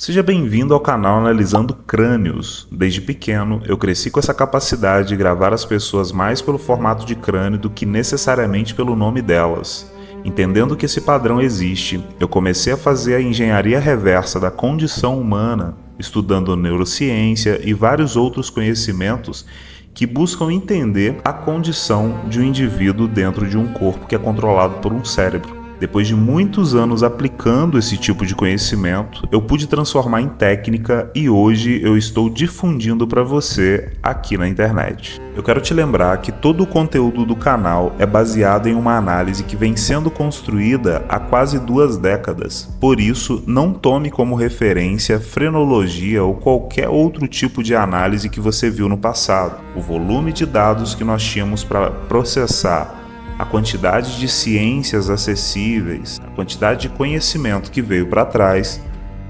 Seja bem-vindo ao canal Analisando Crânios. Desde pequeno, eu cresci com essa capacidade de gravar as pessoas mais pelo formato de crânio do que necessariamente pelo nome delas. Entendendo que esse padrão existe, eu comecei a fazer a engenharia reversa da condição humana, estudando neurociência e vários outros conhecimentos que buscam entender a condição de um indivíduo dentro de um corpo que é controlado por um cérebro. Depois de muitos anos aplicando esse tipo de conhecimento, eu pude transformar em técnica e hoje eu estou difundindo para você aqui na internet. Eu quero te lembrar que todo o conteúdo do canal é baseado em uma análise que vem sendo construída há quase 2 décadas. Por isso, não tome como referência frenologia ou qualquer outro tipo de análise que você viu no passado. O volume de dados que nós tínhamos para processar, a quantidade de ciências acessíveis, a quantidade de conhecimento que veio para trás,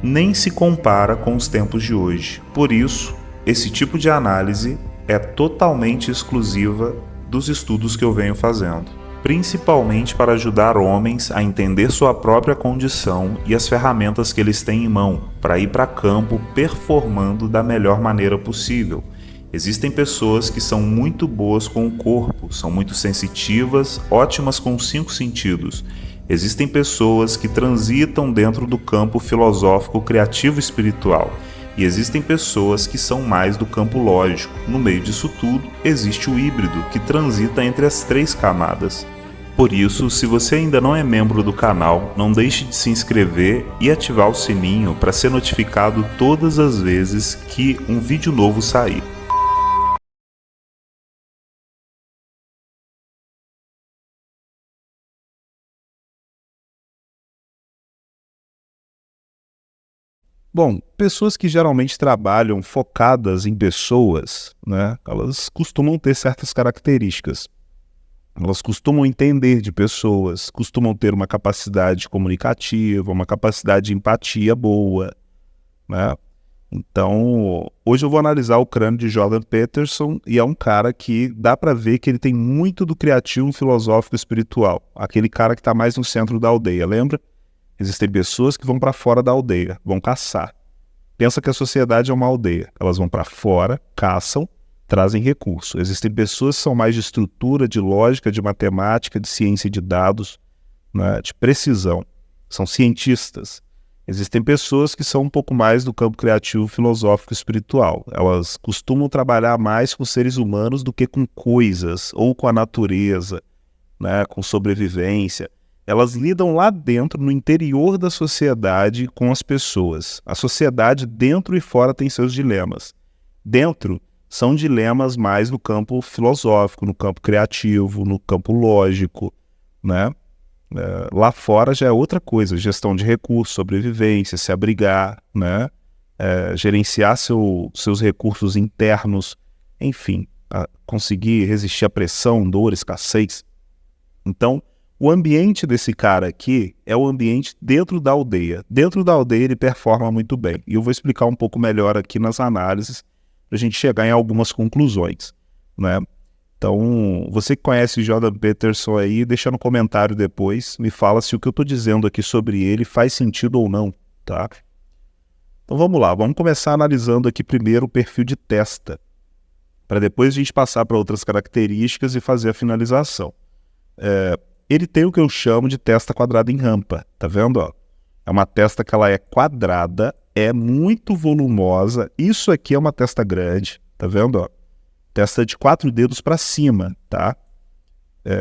nem se compara com os tempos de hoje. Por isso, esse tipo de análise é totalmente exclusiva dos estudos que eu venho fazendo, principalmente para ajudar homens a entender sua própria condição e as ferramentas que eles têm em mão para ir para campo performando da melhor maneira possível. Existem pessoas que são muito boas com o corpo, são muito sensitivas, ótimas com os 5 sentidos. Existem pessoas que transitam dentro do campo filosófico, criativo e espiritual. E existem pessoas que são mais do campo lógico. No meio disso tudo, existe o híbrido, que transita entre as 3 camadas. Por isso, se você ainda não é membro do canal, não deixe de se inscrever e ativar o sininho para ser notificado todas as vezes que um vídeo novo sair. Bom, pessoas que geralmente trabalham focadas em pessoas, né, elas costumam ter certas características. Elas costumam entender de pessoas, costumam ter uma capacidade comunicativa, uma capacidade de empatia boa, né? Então, hoje eu vou analisar o crânio de Jordan Peterson e é um cara que dá para ver que ele tem muito do criativo filosófico espiritual. Aquele cara que está mais no centro da aldeia, lembra? Existem pessoas que vão para fora da aldeia, vão caçar. Pensa que a sociedade é uma aldeia. Elas vão para fora, caçam, trazem recurso. Existem pessoas que são mais de estrutura, de lógica, de matemática, de ciência de dados, né, de precisão. São cientistas. Existem pessoas que são um pouco mais do campo criativo, filosófico e espiritual. Elas costumam trabalhar mais com seres humanos do que com coisas, ou com a natureza, né, com sobrevivência. Elas lidam lá dentro, no interior da sociedade, com as pessoas. A sociedade, dentro e fora, tem seus dilemas. Dentro, são dilemas mais no campo filosófico, no campo criativo, no campo lógico, né? Lá fora já é outra coisa, gestão de recursos, sobrevivência, se abrigar, né? Gerenciar seus recursos internos, enfim, conseguir resistir à pressão, dor, escassez. Então, o ambiente desse cara aqui é o ambiente dentro da aldeia. Dentro da aldeia ele performa muito bem. E eu vou explicar um pouco melhor aqui nas análises para a gente chegar em algumas conclusões, né? Então, você que conhece o Jordan Peterson aí, deixa no comentário depois, me fala se o que eu estou dizendo aqui sobre ele faz sentido ou não, tá? Então vamos lá, vamos começar analisando aqui primeiro o perfil de testa, para depois a gente passar para outras características e fazer a finalização. Ele tem o que eu chamo de testa quadrada em rampa, tá vendo? Ó? É uma testa que ela é quadrada, é muito volumosa, isso aqui é uma testa grande, tá vendo? Ó? Testa de 4 dedos para cima, tá?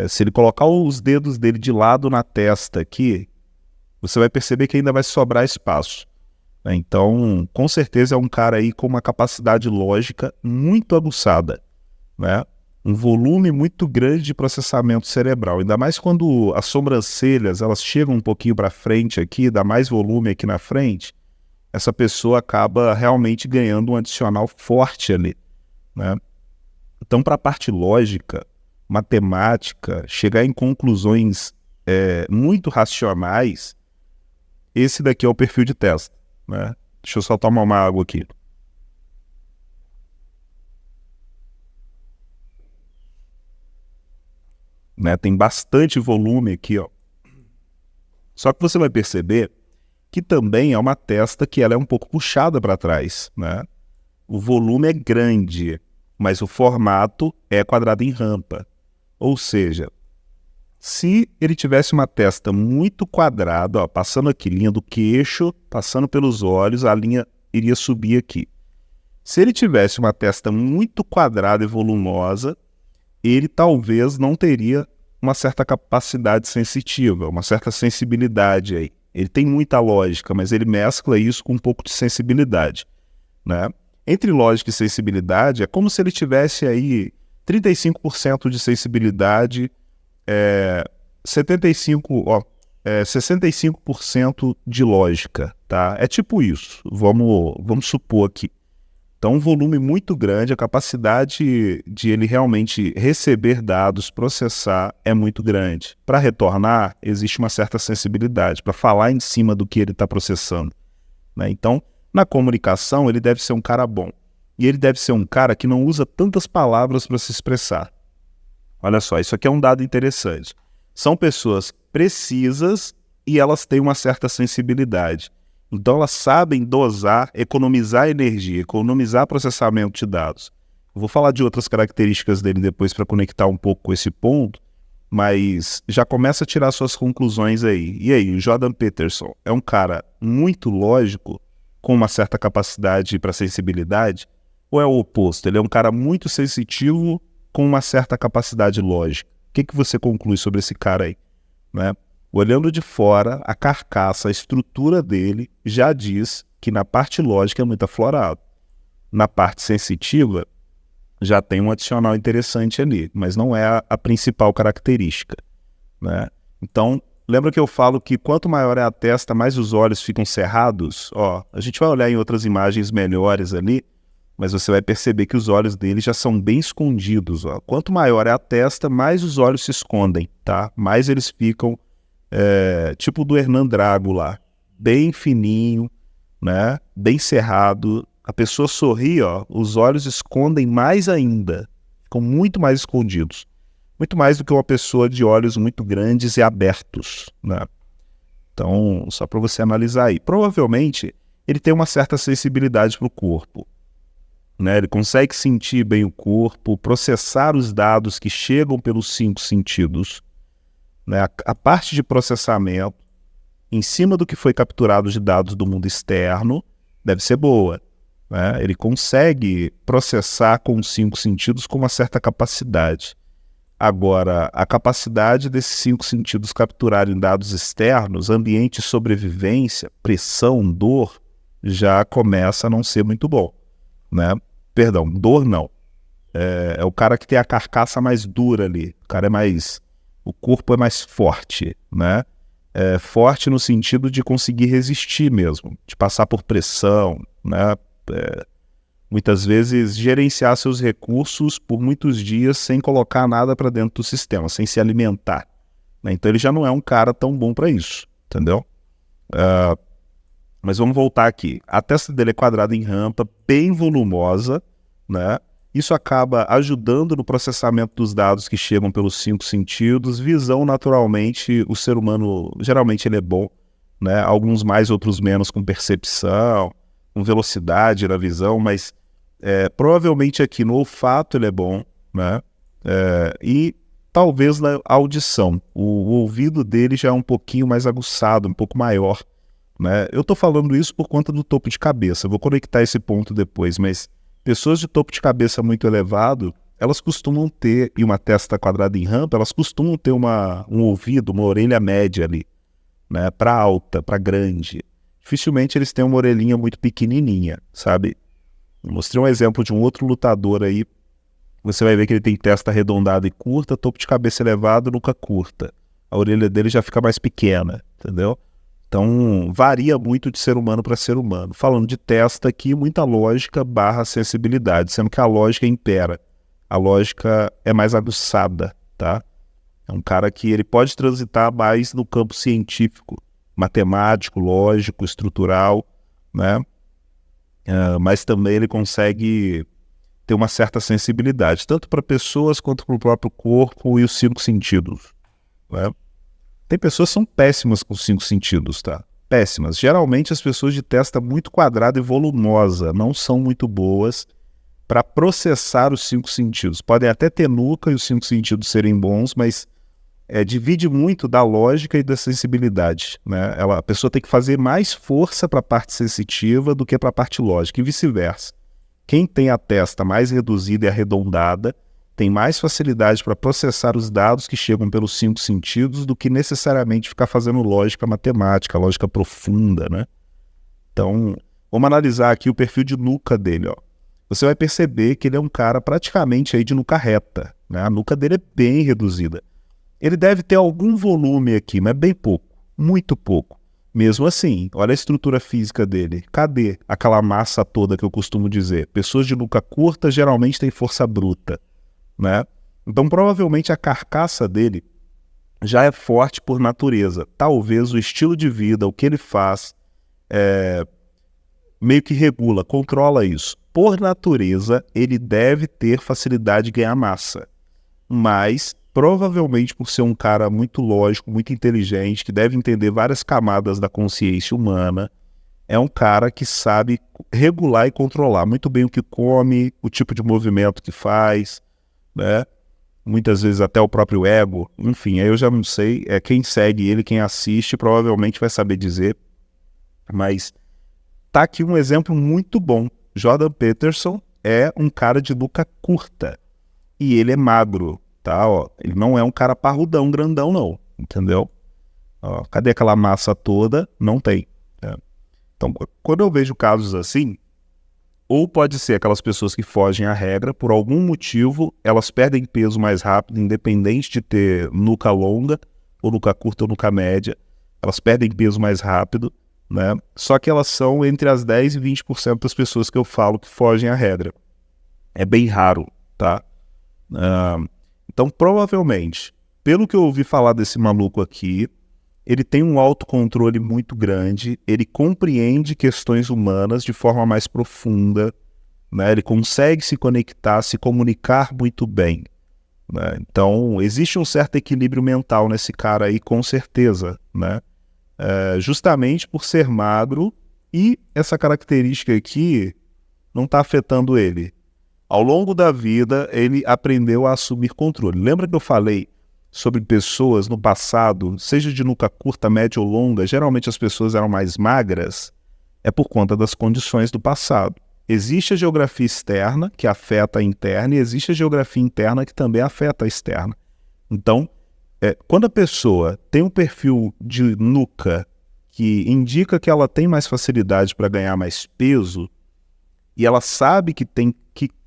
Se ele colocar os dedos dele de lado na testa aqui, você vai perceber que ainda vai sobrar espaço, né? Então, com certeza é um cara aí com uma capacidade lógica muito aguçada, né? Um volume muito grande de processamento cerebral, ainda mais quando as sobrancelhas elas chegam um pouquinho para frente aqui, dá mais volume aqui na frente, essa pessoa acaba realmente ganhando um adicional forte ali, né? Então, para a parte lógica, matemática, chegar em conclusões muito racionais, esse daqui é o perfil de testa, né? Deixa eu só tomar uma água aqui. Né? Tem bastante volume aqui, ó. Só que você vai perceber que também é uma testa que ela é um pouco puxada para trás, né? O volume é grande, mas o formato é quadrado em rampa. Ou seja, se ele tivesse uma testa muito quadrada, ó, passando aqui, linha do queixo, passando pelos olhos, a linha iria subir aqui. Se ele tivesse uma testa muito quadrada e volumosa, ele talvez não teria uma certa capacidade sensitiva, uma certa sensibilidade aí. Ele tem muita lógica, mas ele mescla isso com um pouco de sensibilidade, né? Entre lógica e sensibilidade, é como se ele tivesse aí 35% de sensibilidade, 65% de lógica, tá? É tipo isso, vamos supor aqui. Então, um volume muito grande, a capacidade de ele realmente receber dados, processar, é muito grande. Para retornar, existe uma certa sensibilidade, para falar em cima do que ele está processando, né? Então, na comunicação, ele deve ser um cara bom. E ele deve ser um cara que não usa tantas palavras para se expressar. Olha só, isso aqui é um dado interessante. São pessoas precisas e elas têm uma certa sensibilidade. Então elas sabem dosar, economizar energia, economizar processamento de dados. Eu vou falar de outras características dele depois para conectar um pouco com esse ponto, mas já começa a tirar suas conclusões aí. E aí, o Jordan Peterson é um cara muito lógico, com uma certa capacidade para sensibilidade, ou é o oposto? Ele é um cara muito sensitivo, com uma certa capacidade lógica. O que você conclui sobre esse cara aí, né? Olhando de fora, a carcaça, a estrutura dele já diz que na parte lógica é muito aflorado. Na parte sensitiva, já tem um adicional interessante ali, mas não é a principal característica, né? Então, lembra que eu falo que quanto maior é a testa, mais os olhos ficam cerrados? Ó, a gente vai olhar em outras imagens melhores ali, mas você vai perceber que os olhos dele já são bem escondidos, ó. Quanto maior é a testa, mais os olhos se escondem, tá? Mais eles ficam tipo do Hernan Drago lá, bem fininho, né? Bem cerrado. A pessoa sorri, ó, os olhos escondem mais ainda, ficam muito mais escondidos, muito mais do que uma pessoa de olhos muito grandes e abertos, né? Então, só para você analisar aí. Provavelmente, ele tem uma certa sensibilidade para o corpo, né? Ele consegue sentir bem o corpo, processar os dados que chegam pelos 5 sentidos, né? A parte de processamento, em cima do que foi capturado de dados do mundo externo, deve ser boa, né? Ele consegue processar com os 5 sentidos com uma certa capacidade. Agora, a capacidade desses 5 sentidos capturarem dados externos, ambiente de sobrevivência, pressão, dor, já começa a não ser muito bom, né? Perdão, dor não. É o cara que tem a carcaça mais dura ali. O cara é mais... O corpo é mais forte, né? É forte no sentido de conseguir resistir mesmo, de passar por pressão, né? Muitas vezes gerenciar seus recursos por muitos dias sem colocar nada para dentro do sistema, sem se alimentar, né? Então ele já não é um cara tão bom para isso, entendeu? Mas vamos voltar aqui. A testa dele é quadrada em rampa, bem volumosa, né? Isso acaba ajudando no processamento dos dados que chegam pelos 5 sentidos. Visão, naturalmente, o ser humano, geralmente ele é bom, né? Alguns mais, outros menos, com percepção, com velocidade na visão, mas provavelmente aqui no olfato ele é bom, né? E talvez na audição. O ouvido dele já é um pouquinho mais aguçado, um pouco maior, né? Eu estou falando isso por conta do topo de cabeça. Vou conectar esse ponto depois, mas pessoas de topo de cabeça muito elevado, elas costumam ter, e uma testa quadrada em rampa, elas costumam ter um ouvido, uma orelha média ali, né? Para alta, para grande. Dificilmente eles têm uma orelhinha muito pequenininha, sabe? Eu mostrei um exemplo de um outro lutador aí, você vai ver que ele tem testa arredondada e curta, topo de cabeça elevado, nuca curta. A orelha dele já fica mais pequena, entendeu? Então, varia muito de ser humano para ser humano. Falando de testa aqui, muita lógica barra sensibilidade, sendo que a lógica impera. A lógica é mais aguçada, tá? É um cara que ele pode transitar mais no campo científico, matemático, lógico, estrutural, né? Mas também ele consegue ter uma certa sensibilidade, tanto para pessoas quanto para o próprio corpo e os 5 sentidos, né? Tem pessoas que são péssimas com os 5 sentidos, tá? péssimas. Geralmente as pessoas de testa muito quadrada e volumosa não são muito boas para processar os 5 sentidos. Podem até ter nuca e os 5 sentidos serem bons, mas divide muito da lógica e da sensibilidade, né? A pessoa tem que fazer mais força para a parte sensitiva do que para a parte lógica, e vice-versa. Quem tem a testa mais reduzida e arredondada tem mais facilidade para processar os dados que chegam pelos 5 sentidos do que necessariamente ficar fazendo lógica matemática, lógica profunda, né? Então, vamos analisar aqui o perfil de nuca dele, ó. Você vai perceber que ele é um cara praticamente aí de nuca reta, né? A nuca dele é bem reduzida. Ele deve ter algum volume aqui, mas bem pouco, muito pouco. Mesmo assim, olha a estrutura física dele. Cadê aquela massa toda que eu costumo dizer? Pessoas de nuca curta geralmente têm força bruta, né? Então, provavelmente a carcaça dele já é forte por natureza. Talvez o estilo de vida, o que ele faz, meio que regula, controla isso. Por natureza, ele deve ter facilidade de ganhar massa, mas provavelmente por ser um cara muito lógico, muito inteligente, que deve entender várias camadas da consciência humana, é um cara que sabe regular e controlar muito bem o que come, o tipo de movimento que faz, né? Muitas vezes até o próprio ego, enfim, aí eu já não sei, quem segue ele, quem assiste, provavelmente vai saber dizer, mas tá aqui um exemplo muito bom. Jordan Peterson é um cara de nuca curta, e ele é magro, tá? Ó, ele não é um cara parrudão, grandão, não, entendeu? Ó, cadê aquela massa toda? Não tem. Então, quando eu vejo casos assim, ou pode ser aquelas pessoas que fogem à regra, por algum motivo, elas perdem peso mais rápido, independente de ter nuca longa, ou nuca curta ou nuca média, elas perdem peso mais rápido, né? Só que elas são entre as 10% e 20% das pessoas que eu falo que fogem à regra. É bem raro, tá? Então, provavelmente, pelo que eu ouvi falar desse maluco aqui, ele tem um autocontrole muito grande, ele compreende questões humanas de forma mais profunda, né? Ele consegue se conectar, se comunicar muito bem, né? Então, existe um certo equilíbrio mental nesse cara aí, com certeza, né? Justamente por ser magro, e essa característica aqui não está afetando ele. Ao longo da vida, ele aprendeu a assumir controle. Lembra que eu falei sobre pessoas no passado, seja de nuca curta, média ou longa, geralmente as pessoas eram mais magras? É por conta das condições do passado. Existe a geografia externa, que afeta a interna, e existe a geografia interna, que também afeta a externa. Então, quando a pessoa tem um perfil de nuca que indica que ela tem mais facilidade para ganhar mais peso, e ela sabe que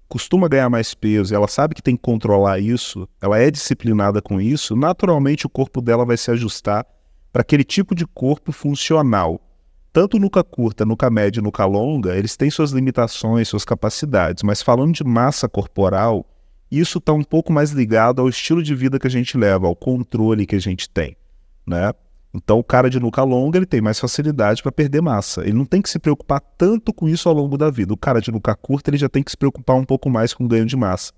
costuma ganhar mais peso, ela sabe que tem que controlar isso, ela é disciplinada com isso, naturalmente o corpo dela vai se ajustar para aquele tipo de corpo funcional. Tanto nuca curta, nuca média e nuca longa, eles têm suas limitações, suas capacidades, mas falando de massa corporal, isso está um pouco mais ligado ao estilo de vida que a gente leva, ao controle que a gente tem, né? Então o cara de nuca longa, ele tem mais facilidade para perder massa. Ele não tem que se preocupar tanto com isso ao longo da vida. O cara de nuca curta, ele já tem que se preocupar um pouco mais com o ganho de massa.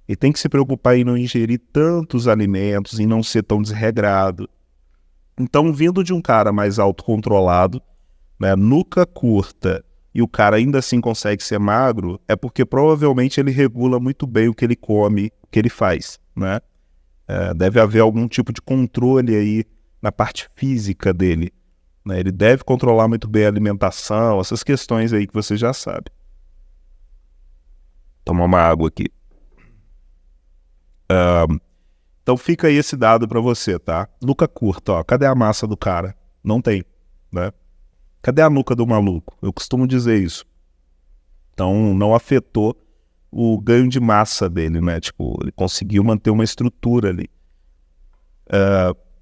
Ele tem que se preocupar em não ingerir tantos alimentos, em não ser tão desregrado. Então, vindo de um cara mais autocontrolado, né, nuca curta, e o cara ainda assim consegue ser magro, é porque provavelmente ele regula muito bem o que ele come, o que ele faz, né? Deve haver algum tipo de controle aí na parte física dele, né? Ele deve controlar muito bem a alimentação, essas questões aí que você já sabe. Tomar uma água aqui. Então fica aí esse dado para você, tá? Nuca curta, ó. Cadê a massa do cara? Não tem, né? Cadê a nuca do maluco? Eu costumo dizer isso. Então não afetou o ganho de massa dele, né? Tipo, ele conseguiu manter uma estrutura ali.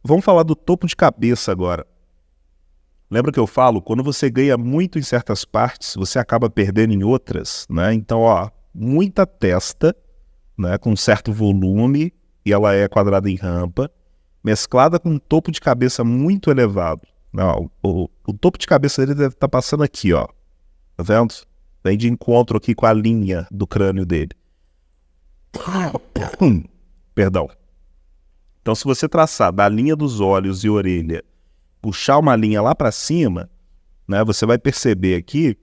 Vamos falar do topo de cabeça agora. Lembra que eu falo? Quando você ganha muito em certas partes, você acaba perdendo em outras, né? Então, ó, muita testa, né, com um certo volume, e ela é quadrada em rampa, mesclada com um topo de cabeça muito elevado. Não, o topo de cabeça dele deve estar passando aqui, ó. Tá vendo? Vem de encontro aqui com a linha do crânio dele. Perdão. Então, se você traçar da linha dos olhos e orelha puxar uma linha lá para cima, né, você vai perceber aqui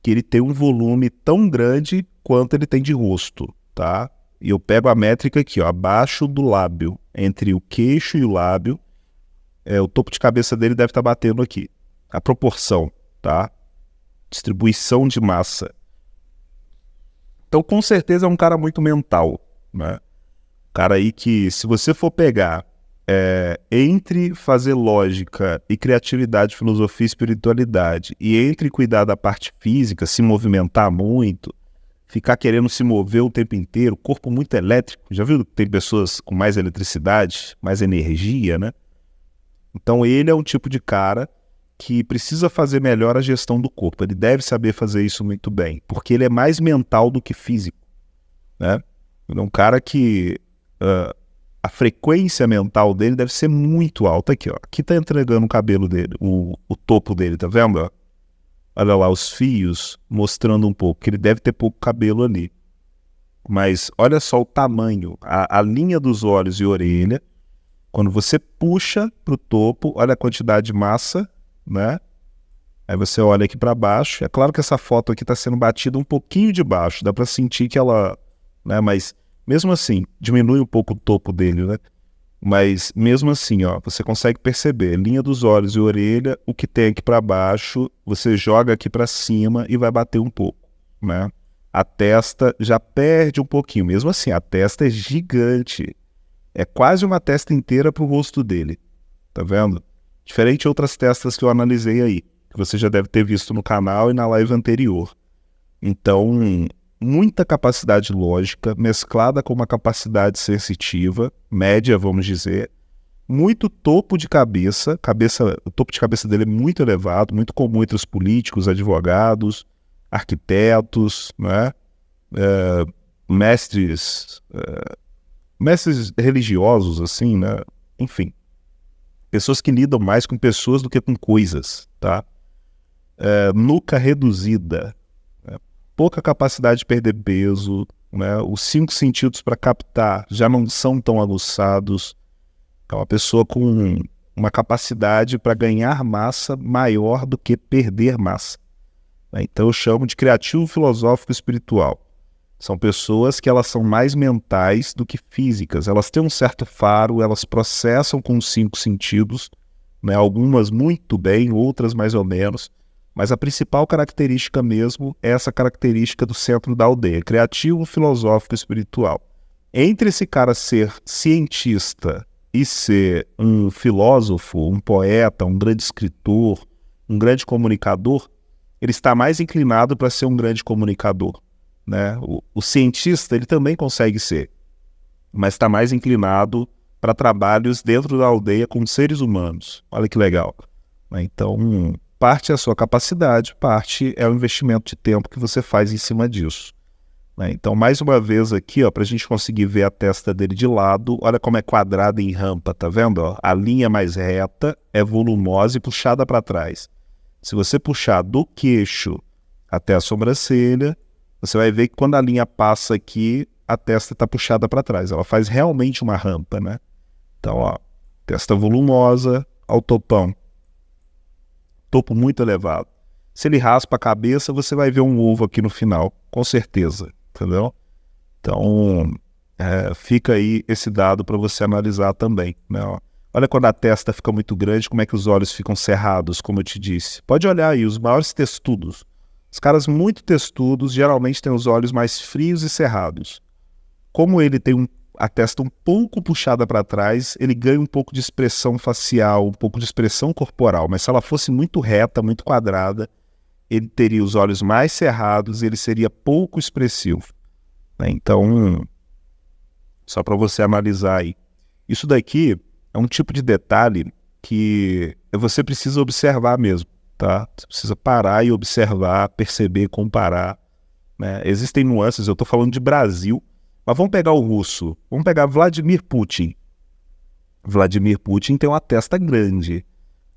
que ele tem um volume tão grande quanto ele tem de rosto, tá? E eu pego a métrica aqui, ó, abaixo do lábio, entre o queixo e o lábio, o topo de cabeça dele deve estar batendo aqui. A proporção, tá? Distribuição de massa. Então, com certeza é um cara muito mental, né? Cara aí que, se você for pegar entre fazer lógica e criatividade, filosofia e espiritualidade, e entre cuidar da parte física, se movimentar muito, ficar querendo se mover o tempo inteiro, corpo muito elétrico, já viu que tem pessoas com mais eletricidade, mais energia, né? Então ele é um tipo de cara que precisa fazer melhor a gestão do corpo, ele deve saber fazer isso muito bem, porque ele é mais mental do que físico, né? Ele é um cara que a frequência mental dele deve ser muito alta aqui, ó. Aqui tá entregando o cabelo dele, o topo dele, tá vendo? Ó? Olha lá os fios mostrando um pouco, que ele deve ter pouco cabelo ali. Mas olha só o tamanho, a linha dos olhos e orelha. Quando você puxa pro topo, olha a quantidade de massa, né? Aí você olha aqui para baixo. É claro que essa foto aqui tá sendo batida um pouquinho de baixo, dá para sentir que ela, né? Mas mesmo assim, diminui um pouco o topo dele, né? Mas mesmo assim, ó, você consegue perceber, linha dos olhos e orelha, o que tem aqui para baixo, você joga aqui para cima e vai bater um pouco, né? A testa já perde um pouquinho, mesmo assim, a testa é gigante, é quase uma testa inteira pro rosto dele, tá vendo? Diferente de outras testas que eu analisei aí, que você já deve ter visto no canal e na live anterior. Então, muita capacidade lógica, mesclada com uma capacidade sensitiva, média, vamos dizer, muito topo de cabeça, o topo de cabeça dele é muito elevado, muito comum entre os políticos, advogados, arquitetos, né? Mestres religiosos, assim, né? Enfim, pessoas que lidam mais com pessoas do que com coisas, tá? Nuca reduzida, pouca capacidade de perder peso, né? Os 5 sentidos para captar já não são tão aguçados. É uma pessoa com uma capacidade para ganhar massa maior do que perder massa, né? Então eu chamo de criativo filosófico espiritual. São pessoas que elas são mais mentais do que físicas. Elas têm um certo faro, elas processam com os 5 sentidos, né? Algumas muito bem, outras mais ou menos. Mas a principal característica mesmo é essa característica do centro da aldeia, criativo, filosófico e espiritual. Entre esse cara ser cientista e ser um filósofo, um poeta, um grande escritor, um grande comunicador, ele está mais inclinado para ser um grande comunicador, né? O cientista ele também consegue ser, mas está mais inclinado para trabalhos dentro da aldeia com seres humanos. Olha que legal, né? Então, parte é a sua capacidade, parte é o investimento de tempo que você faz em cima disso, né? Então, mais uma vez aqui, para a gente conseguir ver a testa dele de lado, olha como é quadrada em rampa, tá vendo? Ó? A linha mais reta é volumosa e puxada para trás. Se você puxar do queixo até a sobrancelha, você vai ver que quando a linha passa aqui, a testa está puxada para trás. Ela faz realmente uma rampa, né? Então, ó, testa volumosa, ao topão. Topo muito elevado. Se ele raspa a cabeça, você vai ver um ovo aqui no final, com certeza, entendeu? Então, fica aí esse dado para você analisar também, né? Olha quando a testa fica muito grande, como é que os olhos ficam cerrados, como eu te disse. Pode olhar aí, os maiores testudos. Os caras muito testudos geralmente têm os olhos mais frios e cerrados. Como ele tem a testa um pouco puxada para trás, ele ganha um pouco de expressão facial, um pouco de expressão corporal, mas se ela fosse muito reta, muito quadrada, ele teria os olhos mais cerrados e ele seria pouco expressivo, né? Então, só para você analisar aí. Isso daqui é um tipo de detalhe que você precisa observar mesmo, tá? Você precisa parar e observar, perceber, comparar, né? Existem nuances, eu estou falando de Brasil, mas vamos pegar o russo, vamos pegar Vladimir Putin. Vladimir Putin tem uma testa grande,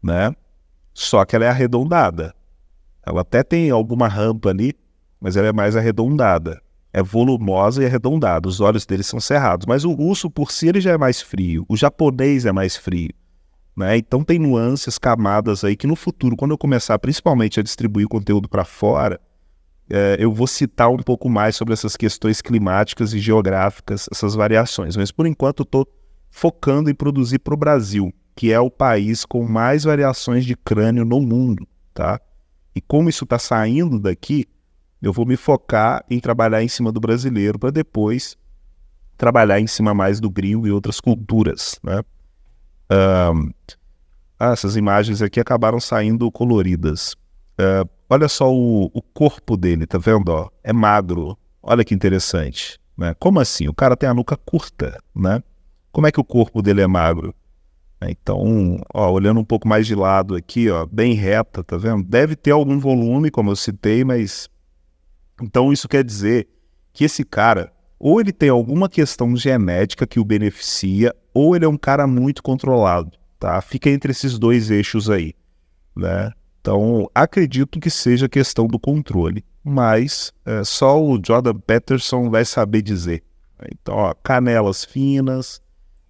né? Só que ela é arredondada. Ela até tem alguma rampa ali, mas ela é mais arredondada. É volumosa e arredondada. Os olhos dele são cerrados. Mas o russo, por si, ele já é mais frio. O japonês é mais frio. né? Então tem nuances, camadas aí que no futuro, quando eu começar principalmente a distribuir conteúdo para fora, eu vou citar um pouco mais sobre essas questões climáticas e geográficas, essas variações. Mas por enquanto eu estou focando em produzir para o Brasil, que é o país com mais variações de crânio no mundo, tá? E como isso está saindo daqui, eu vou me focar em trabalhar em cima do brasileiro para depois trabalhar em cima mais do gringo e outras culturas, né? Essas imagens aqui acabaram saindo coloridas. Olha só o corpo dele, tá vendo? Ó? É magro. Olha que interessante, né? Como assim? O cara tem a nuca curta, né? Como é que o corpo dele é magro? Então, ó, olhando um pouco mais de lado aqui, ó, bem reta, tá vendo? Deve ter algum volume, como eu citei, mas... Então isso quer dizer que esse cara, ou ele tem alguma questão genética que o beneficia, ou ele é um cara muito controlado, tá? Fica entre esses dois eixos aí, né? Então, acredito que seja questão do controle, mas só o Jordan Peterson vai saber dizer. Então, ó, canelas finas,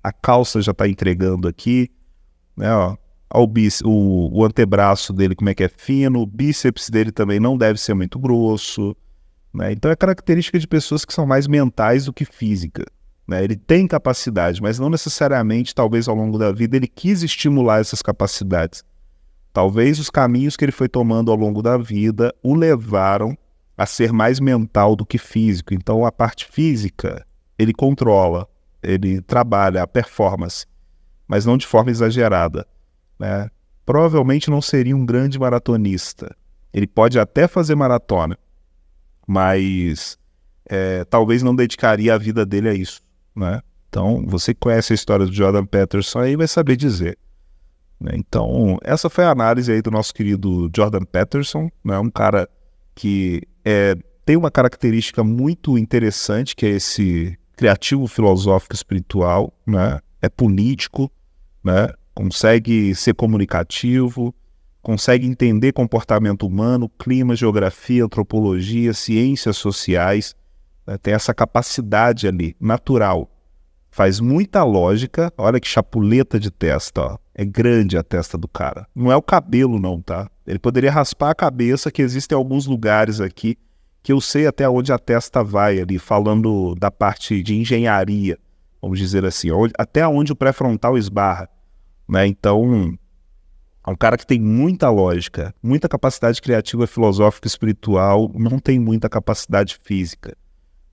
a calça já está entregando aqui, né? Ó, o antebraço dele como é que é fino, o bíceps dele também não deve ser muito grosso, né? Então é característica de pessoas que são mais mentais do que física, né? Ele tem capacidade, mas não necessariamente, talvez ao longo da vida, ele quis estimular essas capacidades. Talvez os caminhos que ele foi tomando ao longo da vida o levaram a ser mais mental do que físico. Então a parte física ele controla, ele trabalha a performance, mas não de forma exagerada, né? Provavelmente não seria um grande maratonista. Ele pode até fazer maratona, mas talvez não dedicaria a vida dele a isso, né? Então você que conhece a história do Jordan Peterson aí vai saber dizer. Então, essa foi a análise aí do nosso querido Jordan Peterson, né? Um cara que tem uma característica muito interessante, que é esse criativo filosófico espiritual, né? É político, né? Consegue ser comunicativo, consegue entender comportamento humano, clima, geografia, antropologia, ciências sociais, né? Tem essa capacidade ali, natural. Faz muita lógica, olha que chapuleta de testa, ó. É grande a testa do cara. Não é o cabelo não, tá? Ele poderia raspar a cabeça, que existem alguns lugares aqui que eu sei até onde a testa vai ali, falando da parte de engenharia, vamos dizer assim, até onde o pré-frontal esbarra, né? Então, é um cara que tem muita lógica, muita capacidade criativa, filosófica, espiritual, não tem muita capacidade física.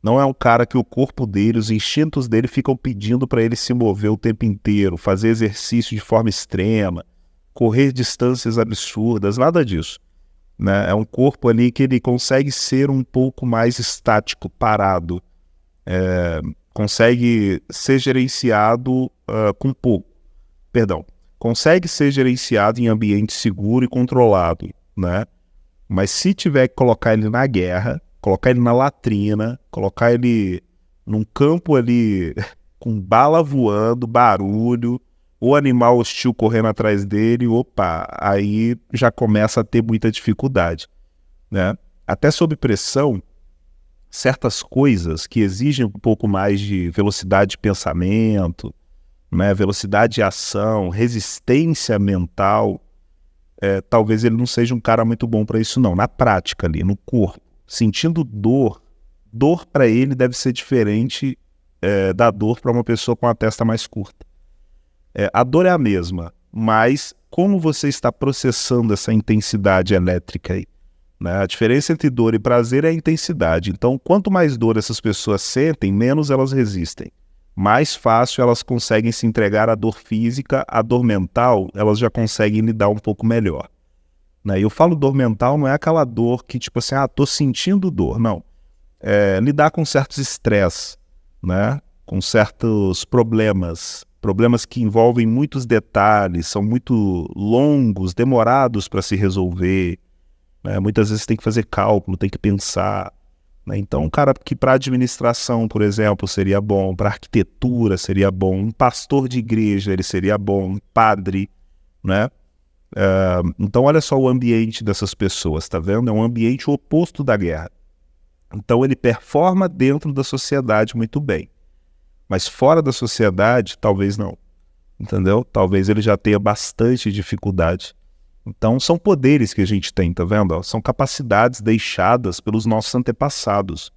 Não é um cara que o corpo dele, os instintos dele ficam pedindo para ele se mover o tempo inteiro, fazer exercício de forma extrema, correr distâncias absurdas, nada disso, né? É um corpo ali que ele consegue ser um pouco mais estático, parado, consegue ser gerenciado com pouco, perdão, consegue ser gerenciado em ambiente seguro e controlado, né? Mas se tiver que colocar ele na guerra, colocar ele na latrina, colocar ele num campo ali com bala voando, barulho, o animal hostil correndo atrás dele, opa, aí já começa a ter muita dificuldade, né? Até sob pressão, certas coisas que exigem um pouco mais de velocidade de pensamento, né? Velocidade de ação, resistência mental, talvez ele não seja um cara muito bom para isso não, na prática ali, no corpo. Sentindo dor para ele deve ser diferente da dor para uma pessoa com a testa mais curta. A dor é a mesma, mas como você está processando essa intensidade elétrica aí, né? A diferença entre dor e prazer é a intensidade. Então, quanto mais dor essas pessoas sentem, menos elas resistem. Mais fácil elas conseguem se entregar à dor física, à dor mental, elas já conseguem lidar um pouco melhor. Né? Eu falo dor mental, não é aquela dor que tipo assim, tô sentindo dor, não. Lidar com certos estresses, né? Com certos problemas que envolvem muitos detalhes, são muito longos, demorados para se resolver, né? Muitas vezes tem que fazer cálculo, tem que pensar, né? Então um cara que para administração, por exemplo, seria bom, para arquitetura seria bom, um pastor de igreja ele seria bom, um padre, né? Então olha só o ambiente dessas pessoas, tá vendo? É um ambiente oposto da guerra. Então ele performa dentro da sociedade muito bem, mas fora da sociedade talvez não, entendeu? Talvez ele já tenha bastante dificuldade. Então são poderes que a gente tem, tá vendo? São capacidades deixadas pelos nossos antepassados,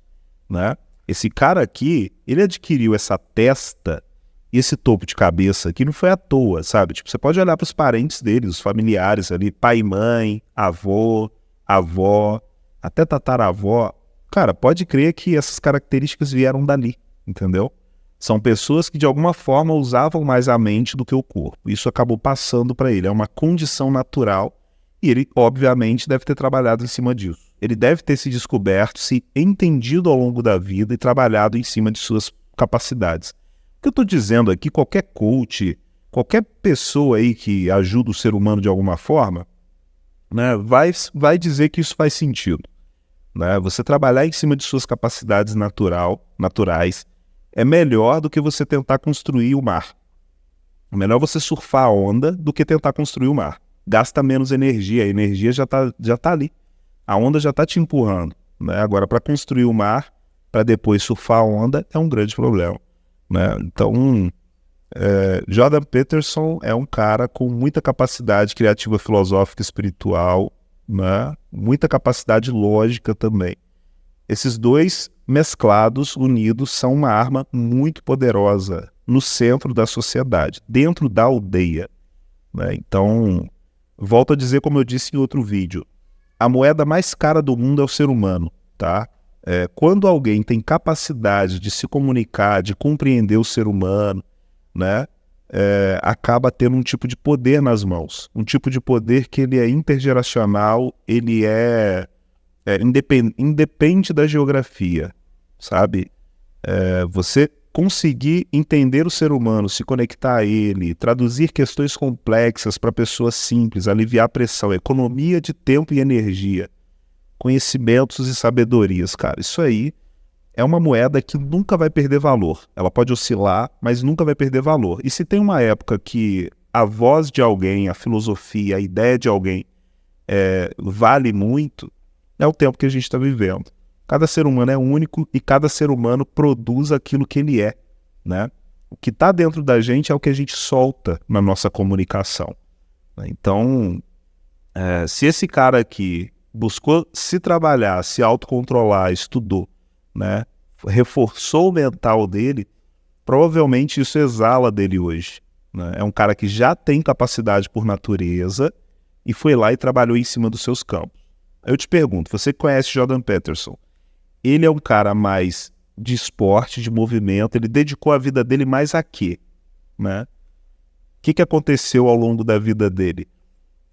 né? Esse cara aqui, ele adquiriu essa testa e esse topo de cabeça aqui não foi à toa, sabe? Tipo, você pode olhar para os parentes dele, os familiares ali, pai e mãe, avô, avó, até tataravó. Cara, pode crer que essas características vieram dali, entendeu? São pessoas que de alguma forma usavam mais a mente do que o corpo. Isso acabou passando para ele, é uma condição natural e ele, obviamente, deve ter trabalhado em cima disso. Ele deve ter se descoberto, se entendido ao longo da vida e trabalhado em cima de suas capacidades. O que eu estou dizendo aqui, qualquer coach, qualquer pessoa aí que ajuda o ser humano de alguma forma, né, vai dizer que isso faz sentido, né? Você trabalhar em cima de suas capacidades naturais é melhor do que você tentar construir o mar. É melhor você surfar a onda do que tentar construir o mar. Gasta menos energia, a energia já tá ali. A onda já está te empurrando, né? Agora, para construir o mar, para depois surfar a onda, é um grande problema, né? Então, Jordan Peterson é um cara com muita capacidade criativa, filosófica, espiritual, né? Muita capacidade lógica também. Esses dois mesclados, unidos, são uma arma muito poderosa no centro da sociedade, dentro da aldeia, né? Então, volto a dizer, como eu disse em outro vídeo, a moeda mais cara do mundo é o ser humano, tá? Quando alguém tem capacidade de se comunicar, de compreender o ser humano, né? Acaba tendo um tipo de poder nas mãos, um tipo de poder que ele é intergeracional, ele independe da geografia, sabe? Você conseguir entender o ser humano, se conectar a ele, traduzir questões complexas para pessoas simples, aliviar a pressão, economia de tempo e energia, conhecimentos e sabedorias, cara, isso aí é uma moeda que nunca vai perder valor. Ela pode oscilar, mas nunca vai perder valor. E se tem uma época que a voz de alguém, a filosofia, a ideia de alguém vale muito, é o tempo que a gente está vivendo. Cada ser humano é único e cada ser humano produz aquilo que ele é, né? O que está dentro da gente é o que a gente solta na nossa comunicação, né? Então, se esse cara aqui buscou se trabalhar, se autocontrolar, estudou, né? Reforçou o mental dele, provavelmente isso exala dele hoje, né? É um cara que já tem capacidade por natureza e foi lá e trabalhou em cima dos seus campos. Eu te pergunto, você conhece Jordan Peterson? Ele é um cara mais de esporte, de movimento, ele dedicou a vida dele mais a quê, né? O que aconteceu ao longo da vida dele?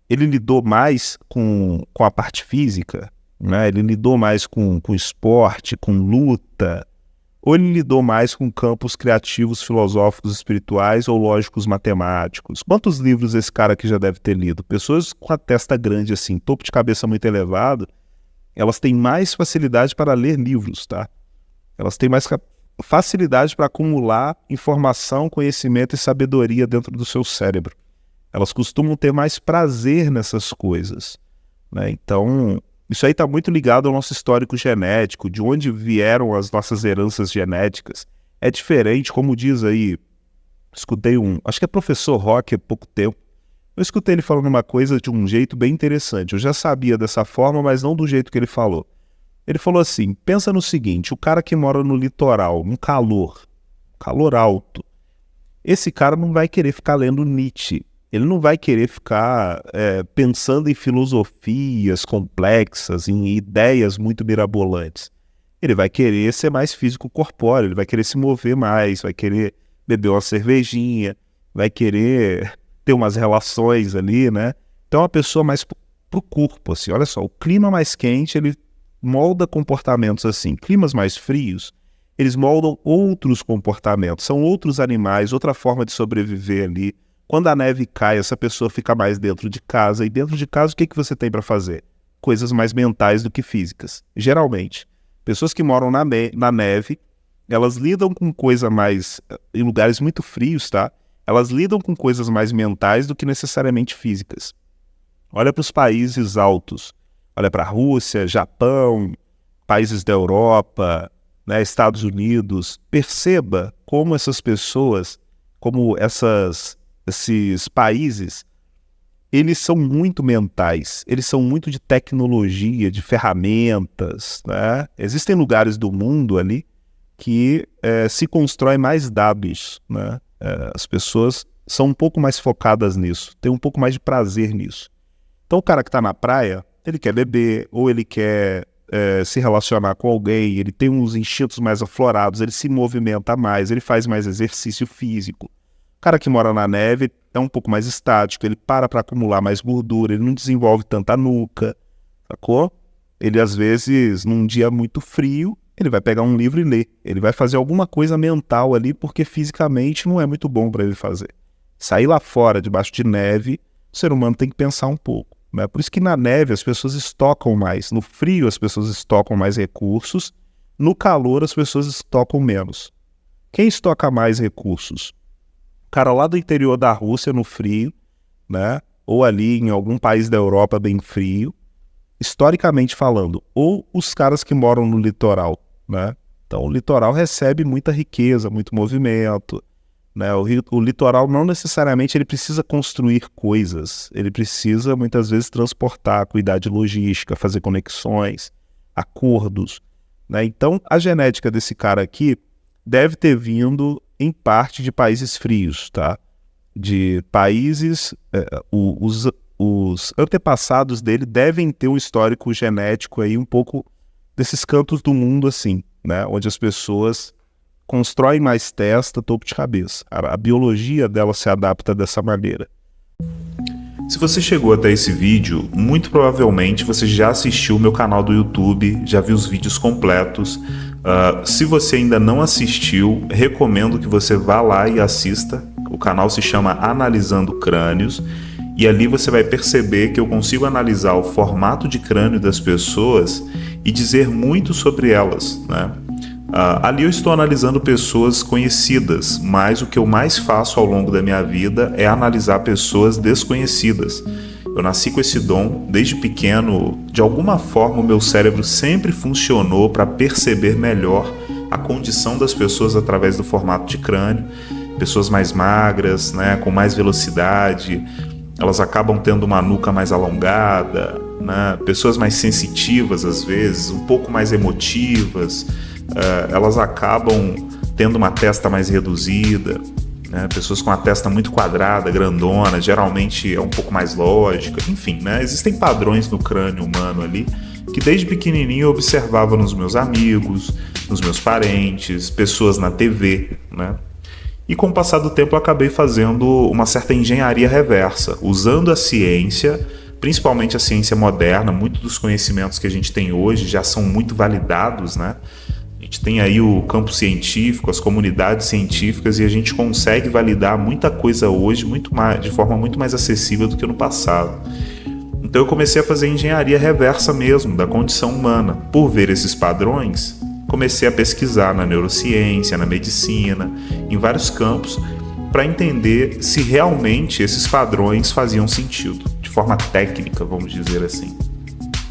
Ele lidou mais com a parte física, né? Ele lidou mais com esporte, com luta, ou ele lidou mais com campos criativos, filosóficos, espirituais ou lógicos matemáticos? Quantos livros esse cara aqui já deve ter lido? Pessoas com a testa grande assim, topo de cabeça muito elevado, elas têm mais facilidade para ler livros, tá? Elas têm mais facilidade para acumular informação, conhecimento e sabedoria dentro do seu cérebro. Elas costumam ter mais prazer nessas coisas, né? Então, isso aí está muito ligado ao nosso histórico genético, de onde vieram as nossas heranças genéticas. É diferente, como diz aí, escutei acho que é professor Rock há pouco tempo, eu escutei ele falando uma coisa de um jeito bem interessante. Eu já sabia dessa forma, mas não do jeito que ele falou. Ele falou assim, pensa no seguinte, o cara que mora no litoral, um calor alto, esse cara não vai querer ficar lendo Nietzsche, ele não vai querer ficar pensando em filosofias complexas, em ideias muito mirabolantes. Ele vai querer ser mais físico-corpóreo, ele vai querer se mover mais, vai querer beber uma cervejinha, vai querer ter umas relações ali, né? Então é uma pessoa mais pro corpo, assim. Olha só, o clima mais quente, ele molda comportamentos assim. Climas mais frios, eles moldam outros comportamentos. São outros animais, outra forma de sobreviver ali. Quando a neve cai, essa pessoa fica mais dentro de casa. E dentro de casa, o que você tem para fazer? Coisas mais mentais do que físicas. Geralmente, pessoas que moram na neve, elas lidam com coisa mais... em lugares muito frios, tá? Elas lidam com coisas mais mentais do que necessariamente físicas. Olha para os países altos. Olha para a Rússia, Japão, países da Europa, né, Estados Unidos. Perceba como essas pessoas, como essas esses países, eles são muito mentais, eles são muito de tecnologia, de ferramentas, né? Existem lugares do mundo ali que se constrói mais dados, né? As pessoas são um pouco mais focadas nisso, têm um pouco mais de prazer nisso. Então o cara que está na praia, ele quer beber, ou ele quer se relacionar com alguém, ele tem uns instintos mais aflorados, ele se movimenta mais, ele faz mais exercício físico. O cara que mora na neve é um pouco mais estático, ele para acumular mais gordura, ele não desenvolve tanta nuca, sacou? Ele, às vezes, num dia muito frio, ele vai pegar um livro e ler. Ele vai fazer alguma coisa mental ali, porque fisicamente não é muito bom para ele fazer. Sair lá fora, debaixo de neve, o ser humano tem que pensar um pouco, né? Por isso que na neve as pessoas estocam mais, no frio as pessoas estocam mais recursos, no calor as pessoas estocam menos. Quem estoca mais recursos? Cara lá do interior da Rússia, no frio, né? Ou ali em algum país da Europa bem frio, historicamente falando, ou os caras que moram no litoral, né? Então o litoral recebe muita riqueza, muito movimento, né? O litoral não necessariamente ele precisa construir coisas, ele precisa muitas vezes transportar, cuidar de logística, fazer conexões, acordos, né? Então a genética desse cara aqui deve ter vindo em parte de países frios, tá? De países, os antepassados dele devem ter um histórico genético aí um pouco desses cantos do mundo assim, né? Onde as pessoas constroem mais testa, topo de cabeça. A biologia dela se adapta dessa maneira. Se você chegou até esse vídeo, muito provavelmente você já assistiu o meu canal do YouTube, já viu os vídeos completos. Se você ainda não assistiu, recomendo que você vá lá e assista. O canal se chama Analisando Crânios e ali você vai perceber que eu consigo analisar o formato de crânio das pessoas e dizer muito sobre elas, né? Ali eu estou analisando pessoas conhecidas, mas o que eu mais faço ao longo da minha vida é analisar pessoas desconhecidas. Eu nasci com esse dom, desde pequeno, de alguma forma o meu cérebro sempre funcionou para perceber melhor a condição das pessoas através do formato de crânio. Pessoas mais magras, né, com mais velocidade, elas acabam tendo uma nuca mais alongada, né? Pessoas mais sensitivas às vezes, um pouco mais emotivas, elas acabam tendo uma testa mais reduzida, né? Pessoas com a testa muito quadrada, grandona, geralmente é um pouco mais lógica, enfim, né? Existem padrões no crânio humano ali que desde pequenininho eu observava nos meus amigos, nos meus parentes, pessoas na TV, né? E com o passar do tempo eu acabei fazendo uma certa engenharia reversa, usando a ciência, principalmente a ciência moderna. Muitos dos conhecimentos que a gente tem hoje já são muito validados, né? A gente tem aí o campo científico, as comunidades científicas, e a gente consegue validar muita coisa hoje de forma muito mais acessível do que no passado. Então eu comecei a fazer engenharia reversa mesmo, da condição humana. Por ver esses padrões, comecei a pesquisar na neurociência, na medicina, em vários campos, para entender se realmente esses padrões faziam sentido, de forma técnica, vamos dizer assim.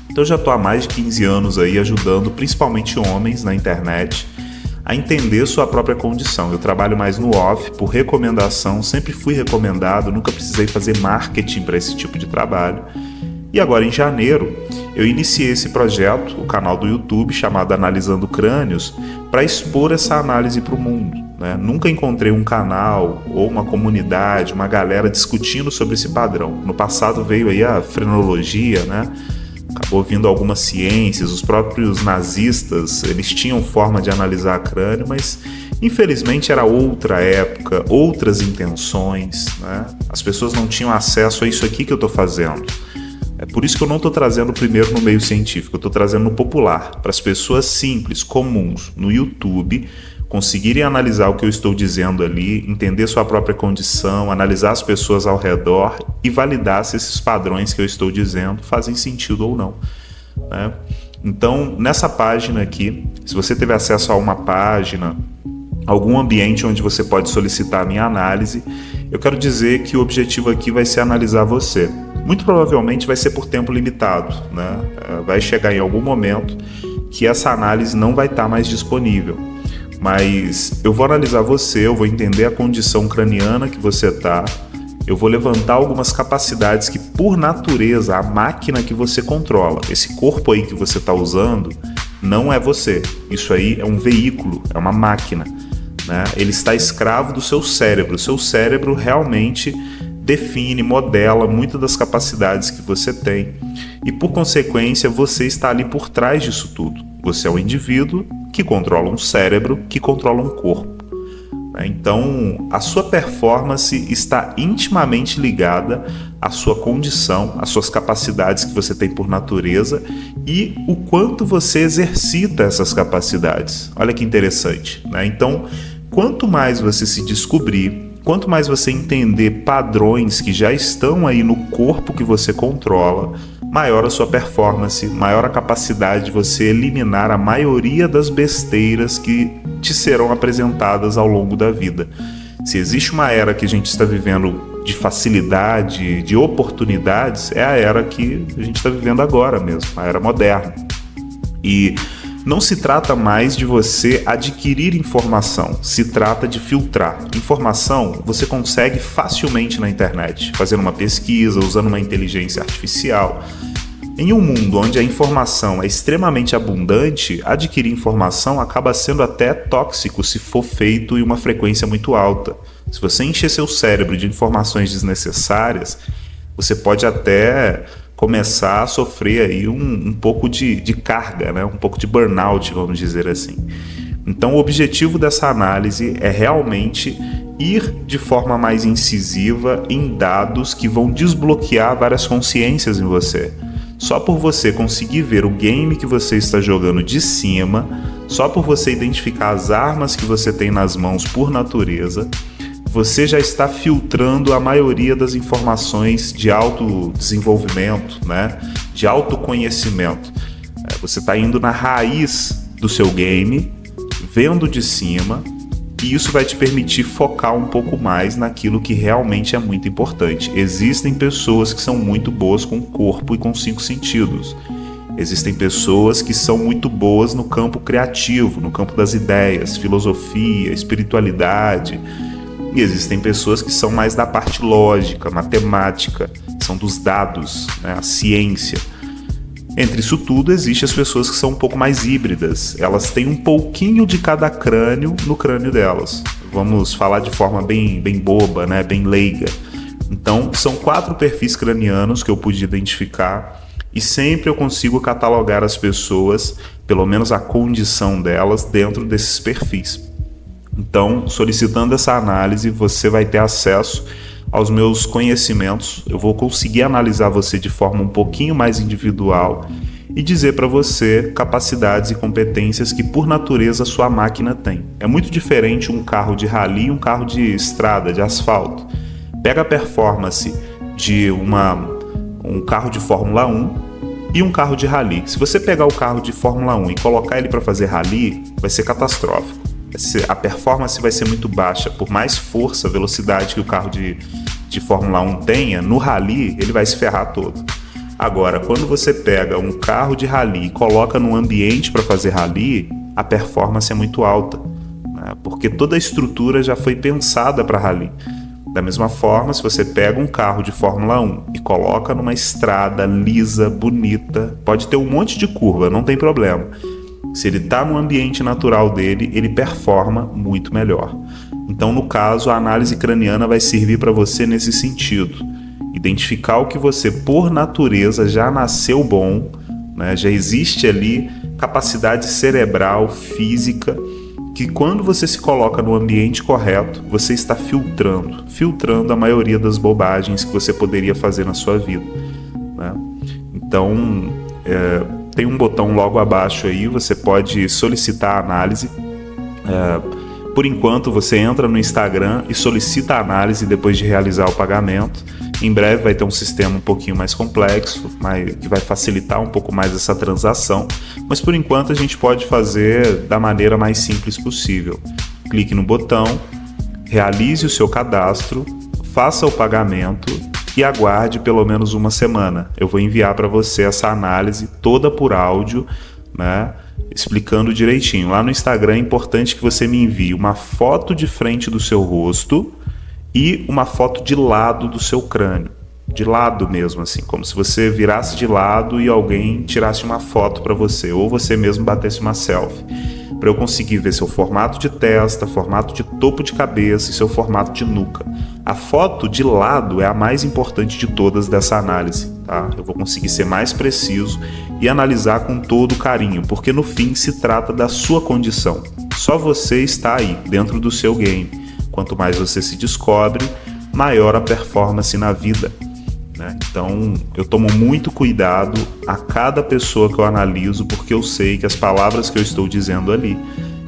Então eu já estou há mais de 15 anos aí ajudando principalmente homens na internet a entender sua própria condição. Eu trabalho mais no off, por recomendação, sempre fui recomendado, nunca precisei fazer marketing para esse tipo de trabalho. E agora em janeiro eu iniciei esse projeto, o canal do YouTube chamado Analisando Crânios, para expor essa análise para o mundo, né? Nunca encontrei um canal ou uma comunidade, uma galera discutindo sobre esse padrão. No passado veio aí a frenologia, né? Acabou vindo algumas ciências, os próprios nazistas, eles tinham forma de analisar crânio, mas infelizmente era outra época, outras intenções, né? As pessoas não tinham acesso a isso aqui que eu estou fazendo. É por isso que eu não estou trazendo primeiro no meio científico, eu estou trazendo no popular, para as pessoas simples, comuns, no YouTube, conseguirem analisar o que eu estou dizendo ali, entender sua própria condição, analisar as pessoas ao redor e validar se esses padrões que eu estou dizendo fazem sentido ou não, né? Então, nessa página aqui, se você teve acesso a uma página, algum ambiente onde você pode solicitar a minha análise, eu quero dizer que o objetivo aqui vai ser analisar você. Muito provavelmente vai ser por tempo limitado, né? Vai chegar em algum momento que essa análise não vai estar mais disponível. Mas eu vou analisar você, eu vou entender a condição craniana que você está, eu vou levantar algumas capacidades que, por natureza, a máquina que você controla, esse corpo aí que você está usando, não é você. Isso aí é um veículo, é uma máquina, né? Ele está escravo do seu cérebro. O seu cérebro realmente define, modela muitas das capacidades que você tem. E, por consequência, você está ali por trás disso tudo. Você é um indivíduo que controla um cérebro, que controla um corpo. Então, a sua performance está intimamente ligada à sua condição, às suas capacidades que você tem por natureza e o quanto você exercita essas capacidades. Olha que interessante, né? Então, quanto mais você se descobrir, quanto mais você entender padrões que já estão aí no corpo que você controla, maior a sua performance, maior a capacidade de você eliminar a maioria das besteiras que te serão apresentadas ao longo da vida. Se existe uma era que a gente está vivendo de facilidade, de oportunidades, é a era que a gente está vivendo agora mesmo, a era moderna. E não se trata mais de você adquirir informação, se trata de filtrar. Informação você consegue facilmente na internet, fazendo uma pesquisa, usando uma inteligência artificial. Em um mundo onde a informação é extremamente abundante, adquirir informação acaba sendo até tóxico se for feito em uma frequência muito alta. Se você encher seu cérebro de informações desnecessárias, você pode até começar a sofrer aí um pouco de carga, né? Um pouco de burnout, vamos dizer assim. Então, o objetivo dessa análise é realmente ir de forma mais incisiva em dados que vão desbloquear várias consciências em você. Só por você conseguir ver o game que você está jogando de cima, só por você identificar as armas que você tem nas mãos por natureza, você já está filtrando a maioria das informações de autodesenvolvimento, né? De autoconhecimento. Você está indo na raiz do seu game, vendo de cima, e isso vai te permitir focar um pouco mais naquilo que realmente é muito importante. Existem pessoas que são muito boas com o corpo e com os 5 sentidos. Existem pessoas que são muito boas no campo criativo, no campo das ideias, filosofia, espiritualidade. E existem pessoas que são mais da parte lógica, matemática, são dos dados, né, a ciência. Entre isso tudo, existem as pessoas que são um pouco mais híbridas. Elas têm um pouquinho de cada crânio no crânio delas. Vamos falar de forma bem boba, né? Bem leiga. Então, são 4 perfis cranianos que eu pude identificar e sempre eu consigo catalogar as pessoas, pelo menos a condição delas, dentro desses perfis. Então, solicitando essa análise, você vai ter acesso aos meus conhecimentos, eu vou conseguir analisar você de forma um pouquinho mais individual e dizer para você capacidades e competências que por natureza sua máquina tem. É muito diferente um carro de rally e um carro de estrada, de asfalto. Pega a performance de um carro de Fórmula 1 e um carro de rally. Se você pegar o carro de Fórmula 1 e colocar ele para fazer rally, vai ser catastrófico. A performance vai ser muito baixa, por mais força, velocidade que o carro de Fórmula 1 tenha, no rally ele vai se ferrar todo. Agora, quando você pega um carro de rally e coloca num ambiente para fazer rally, a performance é muito alta, né? Porque toda a estrutura já foi pensada para rally. Da mesma forma, se você pega um carro de Fórmula 1 e coloca numa estrada lisa, bonita, pode ter um monte de curva, não tem problema. Se ele está no ambiente natural dele, ele performa muito melhor. Então, no caso, a análise craniana vai servir para você nesse sentido. Identificar o que você, por natureza, já nasceu bom, né? Já existe ali capacidade cerebral, física, que quando você se coloca no ambiente correto, você está filtrando a maioria das bobagens que você poderia fazer na sua vida, né? Então, tem um botão logo abaixo aí, você pode solicitar a análise. Por enquanto, você entra no Instagram e solicita a análise depois de realizar o pagamento. Em breve vai ter um sistema um pouquinho mais complexo, que vai facilitar um pouco mais essa transação. Mas por enquanto a gente pode fazer da maneira mais simples possível. Clique no botão, realize o seu cadastro, faça o pagamento e aguarde pelo menos uma semana. Eu vou enviar para você essa análise toda por áudio, né, explicando direitinho. Lá no Instagram é importante que você me envie uma foto de frente do seu rosto e uma foto de lado do seu crânio. De lado mesmo, assim, como se você virasse de lado e alguém tirasse uma foto para você, ou você mesmo batesse uma selfie, para eu conseguir ver seu formato de testa, formato de topo de cabeça e seu formato de nuca. A foto de lado é a mais importante de todas dessa análise, tá? Eu vou conseguir ser mais preciso e analisar com todo carinho, porque no fim se trata da sua condição. Só você está aí, dentro do seu game. Quanto mais você se descobre, maior a performance na vida. Então eu tomo muito cuidado a cada pessoa que eu analiso, porque eu sei que as palavras que eu estou dizendo ali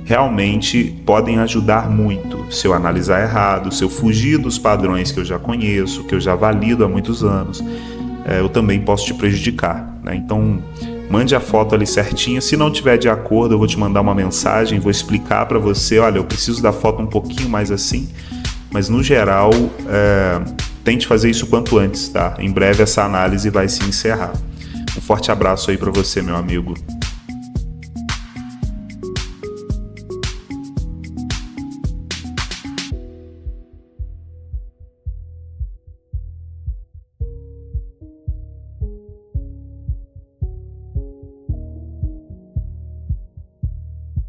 realmente podem ajudar muito. Se eu analisar errado, se eu fugir dos padrões que eu já conheço, que eu já valido há muitos anos, eu também posso te prejudicar, né? Então mande a foto ali certinha. Se não tiver de acordo, eu vou te mandar uma mensagem, vou explicar para você, olha, eu preciso da foto um pouquinho mais assim, mas no geral tente fazer isso quanto antes, tá? Em breve essa análise vai se encerrar. Um forte abraço aí para você, meu amigo.